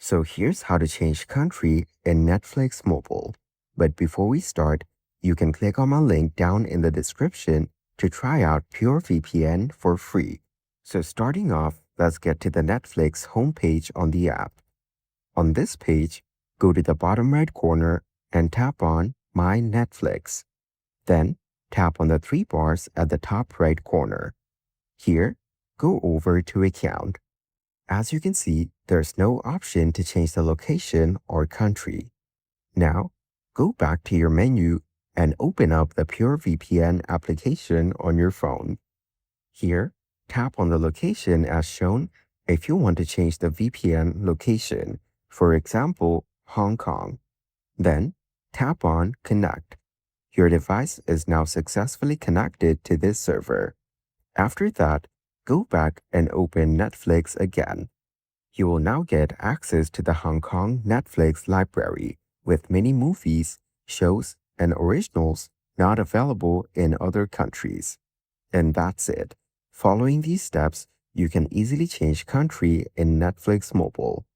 So here's how to change country in Netflix Mobile. But before we start, you can click on my link down in the description to try out Pure VPN for free. So starting off, let's get to the Netflix homepage on the app. On this page, go to the bottom right corner and tap on My Netflix. Then, tap on the three bars at the top right corner. Here, go over to Account. As you can see, there's no option to change the location or country. Now, go back to your menu and open up the Pure VPN application on your phone. Here, tap on the location as shown if you want to change the VPN location, for example, Hong Kong. Then, tap on Connect. Your device is now successfully connected to this server. After that, go back and open Netflix again. You will now get access to the Hong Kong Netflix library with many movies, shows, and originals not available in other countries. And that's it. Following these steps, you can easily change country in Netflix Mobile.